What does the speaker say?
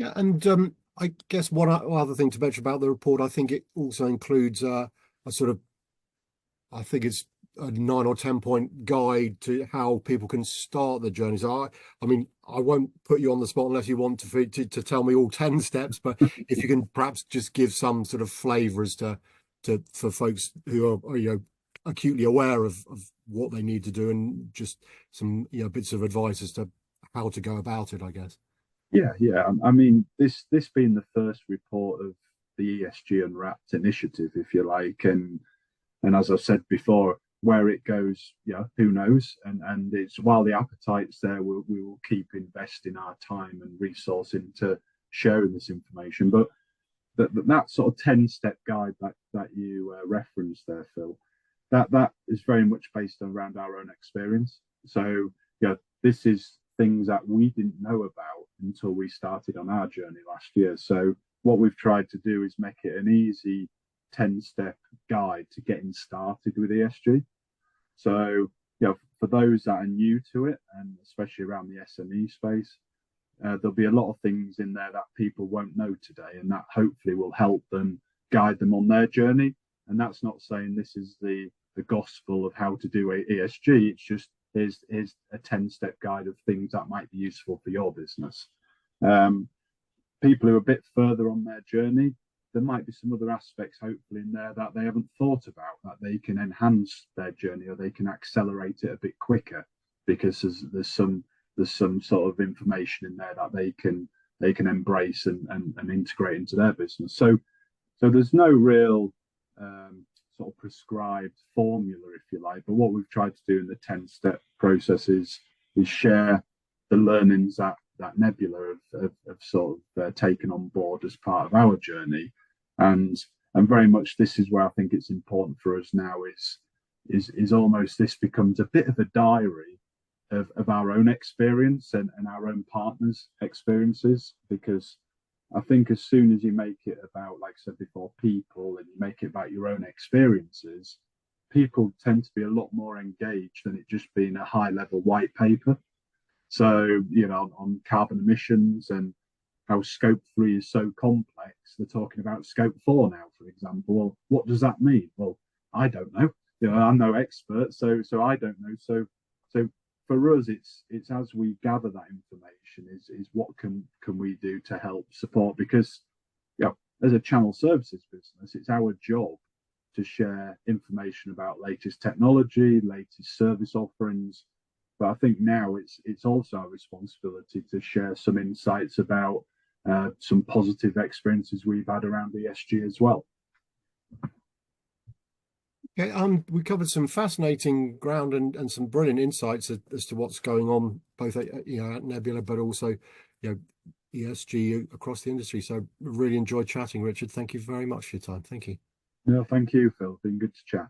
Yeah, and I guess one other thing to mention about the report, I think it also includes a sort of, I think it's a 9 or 10 point guide to how people can start the journey. So I mean, I won't put you on the spot unless you want to tell me all 10 steps, but if you can perhaps just give some sort of flavour as to for folks who are acutely aware of what they need to do, and just some bits of advice as to how to go about it, I guess. Yeah, yeah. I mean, this being the first report of the ESG Unwrapped initiative, if you like, and as I've said before, where it goes, who knows? And it's while the appetite's there, we will keep investing our time and resource into sharing this information. But that sort of 10 step guide that you referenced there, Phil, that is very much based around our own experience. So this is things that we didn't know about until we started on our journey last year. So what we've tried to do is make it an easy 10 step guide to getting started with ESG. So, for those that are new to it, and especially around the SME space, there'll be a lot of things in there that people won't know today, and that hopefully will help them guide them on their journey. And that's not saying this is the gospel of how to do ESG. It's just here's a 10 step guide of things that might be useful for your business. People who are a bit further on their journey, there might be some other aspects hopefully in there that they haven't thought about, that they can enhance their journey or they can accelerate it a bit quicker, because there's some sort of information in there that they can embrace and integrate into their business. So there's no real sort of prescribed formula, if you like, but what we've tried to do in the 10 step process is share the learnings that Nebula have sort of taken on board as part of our journey. And very much this is where I think it's important for us now is almost this becomes a bit of a diary of our own experience and our own partners' experiences, because I think as soon as you make it about, like I said before, people, and you make it about your own experiences, people tend to be a lot more engaged than it just being a high level white paper. So, on carbon emissions and how scope 3 is so complex, they're talking about scope 4 now, for example. Well, what does that mean? Well, I don't know. I'm no expert, so I don't know. So for us, it's as we gather that information is what can we do to help support, because as a channel services business, it's our job to share information about latest technology, latest service offerings. But I think now it's also our responsibility to share some insights about some positive experiences we've had around ESG as well. Okay, we covered some fascinating ground and some brilliant insights as to what's going on both at Nebula, but also ESG across the industry. So really enjoyed chatting, Richard. Thank you very much for your time. Thank you. No, thank you, Phil. Been good to chat.